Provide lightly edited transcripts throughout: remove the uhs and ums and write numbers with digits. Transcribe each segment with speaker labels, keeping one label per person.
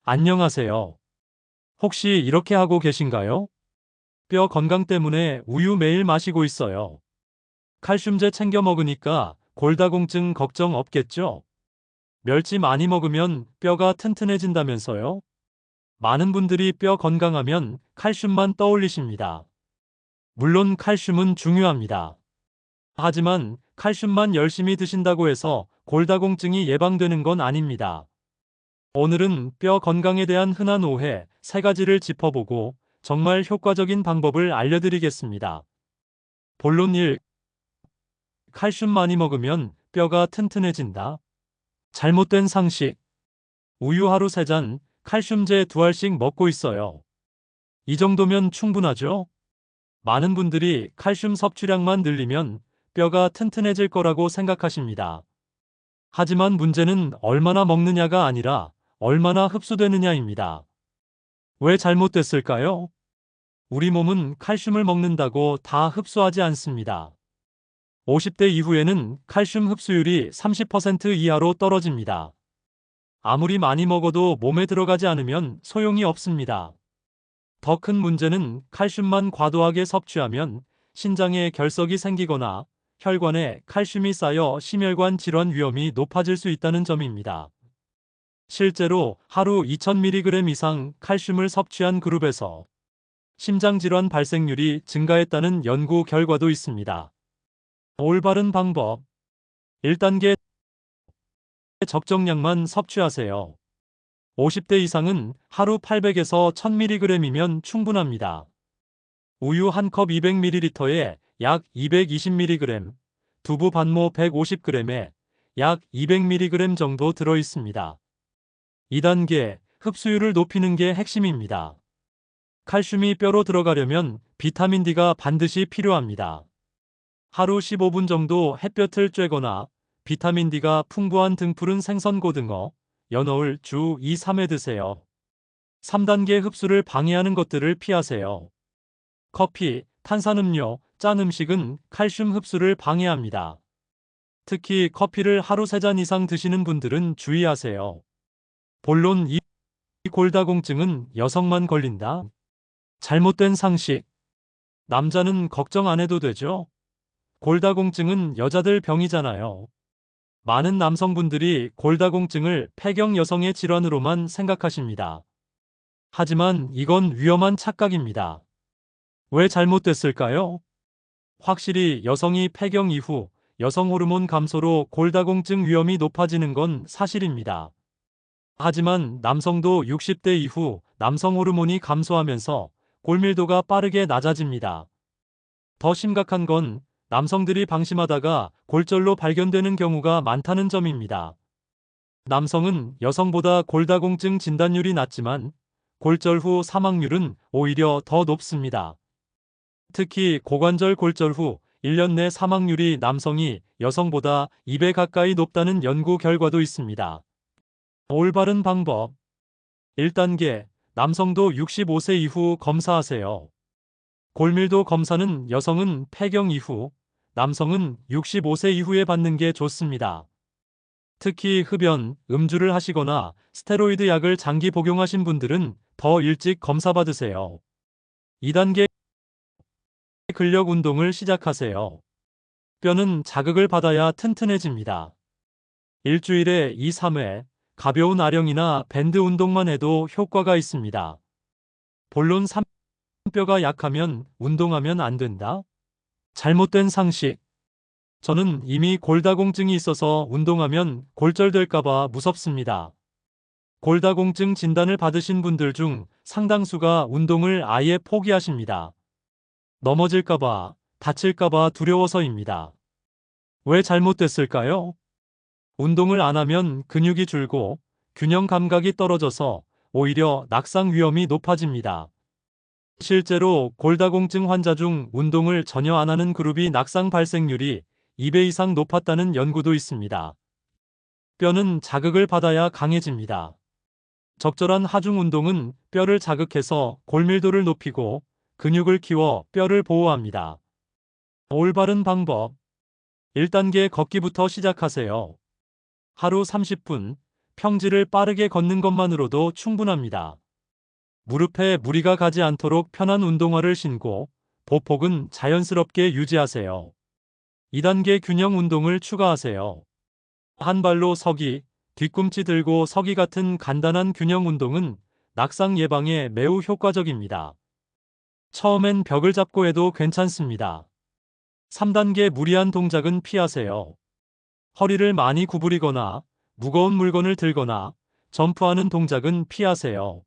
Speaker 1: 안녕하세요. 혹시 이렇게 하고 계신가요? 뼈 건강 때문에 우유 매일 마시고 있어요. 칼슘제 챙겨 먹으니까 골다공증 걱정 없겠죠? 멸치 많이 먹으면 뼈가 튼튼해진다면서요? 많은 분들이 뼈 건강하면 칼슘만 떠올리십니다. 물론 칼슘은 중요합니다. 하지만 칼슘만 열심히 드신다고 해서 골다공증이 예방되는 건 아닙니다. 오늘은 뼈 건강에 대한 흔한 오해 3가지를 짚어보고 정말 효과적인 방법을 알려드리겠습니다. 본론 1. 칼슘 많이 먹으면 뼈가 튼튼해진다. 잘못된 상식. 우유 하루 3잔, 칼슘제 2알씩 먹고 있어요. 이 정도면 충분하죠? 많은 분들이 칼슘 섭취량만 늘리면 뼈가 튼튼해질 거라고 생각하십니다. 하지만 문제는 얼마나 먹느냐가 아니라 얼마나 흡수되느냐입니다. 왜 잘못됐을까요? 우리 몸은 칼슘을 먹는다고 다 흡수하지 않습니다. 50대 이후에는 칼슘 흡수율이 30% 이하로 떨어집니다. 아무리 많이 먹어도 몸에 들어가지 않으면 소용이 없습니다. 더 큰 문제는 칼슘만 과도하게 섭취하면 신장에 결석이 생기거나 혈관에 칼슘이 쌓여 심혈관 질환 위험이 높아질 수 있다는 점입니다. 실제로 하루 2000mg 이상 칼슘을 섭취한 그룹에서 심장질환 발생률이 증가했다는 연구 결과도 있습니다. 올바른 방법. 1단계 적정량만 섭취하세요. 50대 이상은 하루 800에서 1000mg이면 충분합니다. 우유 1컵 200ml에 약 220mg, 두부 반모 150g에 약 200mg 정도 들어 있습니다. 2단계 흡수율을 높이는 게 핵심입니다. 칼슘이 뼈로 들어가려면 비타민 D가 반드시 필요합니다. 하루 15분 정도 햇볕을 쬐거나 비타민 D가 풍부한 등푸른 생선 고등어, 연어를 주 2, 3회 드세요. 3단계 흡수를 방해하는 것들을 피하세요. 커피, 탄산음료, 짠 음식은 칼슘 흡수를 방해합니다. 특히 커피를 하루 3잔 이상 드시는 분들은 주의하세요. 본론 2. 골다공증은 여성만 걸린다. 잘못된 상식. 남자는 걱정 안 해도 되죠? 골다공증은 여자들 병이잖아요. 많은 남성분들이 골다공증을 폐경 여성의 질환으로만 생각하십니다. 하지만 이건 위험한 착각입니다. 왜 잘못됐을까요? 확실히 여성이 폐경 이후 여성 호르몬 감소로 골다공증 위험이 높아지는 건 사실입니다. 하지만 남성도 60대 이후 남성 호르몬이 감소하면서 골밀도가 빠르게 낮아집니다. 더 심각한 건 남성들이 방심하다가 골절로 발견되는 경우가 많다는 점입니다. 남성은 여성보다 골다공증 진단율이 낮지만 골절 후 사망률은 오히려 더 높습니다. 특히 고관절 골절 후 1년 내 사망률이 남성이 여성보다 2배 가까이 높다는 연구 결과도 있습니다. 올바른 방법. 1단계 남성도 65세 이후 검사하세요. 골밀도 검사는 여성은 폐경 이후, 남성은 65세 이후에 받는 게 좋습니다. 특히 흡연, 음주를 하시거나 스테로이드 약을 장기 복용하신 분들은 더 일찍 검사받으세요. 2단계 근력 운동을 시작하세요. 뼈는 자극을 받아야 튼튼해집니다. 일주일에 2, 3회 가벼운 아령이나 밴드 운동만 해도 효과가 있습니다. 본론 3. 뼈가 약하면 운동하면 안 된다? 잘못된 상식. 저는 이미 골다공증이 있어서 운동하면 골절될까봐 무섭습니다. 골다공증 진단을 받으신 분들 중 상당수가 운동을 아예 포기하십니다. 넘어질까봐, 다칠까봐 두려워서입니다. 왜 잘못됐을까요? 운동을 안 하면 근육이 줄고 균형 감각이 떨어져서 오히려 낙상 위험이 높아집니다. 실제로 골다공증 환자 중 운동을 전혀 안 하는 그룹이 낙상 발생률이 2배 이상 높았다는 연구도 있습니다. 뼈는 자극을 받아야 강해집니다. 적절한 하중 운동은 뼈를 자극해서 골밀도를 높이고 근육을 키워 뼈를 보호합니다. 올바른 방법. 1단계 걷기부터 시작하세요. 하루 30분, 평지를 빠르게 걷는 것만으로도 충분합니다. 무릎에 무리가 가지 않도록 편한 운동화를 신고 보폭은 자연스럽게 유지하세요. 2단계 균형 운동을 추가하세요. 한 발로 서기, 뒤꿈치 들고 서기 같은 간단한 균형 운동은 낙상 예방에 매우 효과적입니다. 처음엔 벽을 잡고 해도 괜찮습니다. 3단계 무리한 동작은 피하세요. 허리를 많이 구부리거나 무거운 물건을 들거나 점프하는 동작은 피하세요.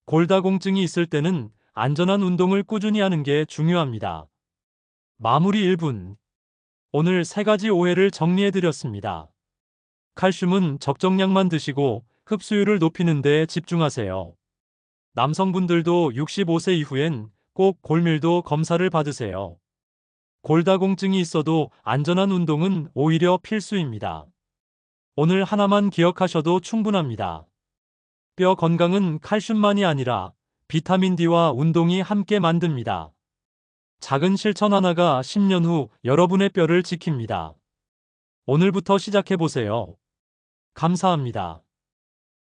Speaker 1: 골다공증이 있을 때는 안전한 운동을 꾸준히 하는 게 중요합니다. 마무리 1분. 오늘 3가지 오해를 정리해드렸습니다. 칼슘은 적정량만 드시고 흡수율을 높이는 데 집중하세요. 남성분들도 65세 이후엔 꼭 골밀도 검사를 받으세요. 골다공증이 있어도 안전한 운동은 오히려 필수입니다. 오늘 하나만 기억하셔도 충분합니다. 뼈 건강은 칼슘만이 아니라 비타민 D와 운동이 함께 만듭니다. 작은 실천 하나가 10년 후 여러분의 뼈를 지킵니다. 오늘부터 시작해보세요. 감사합니다.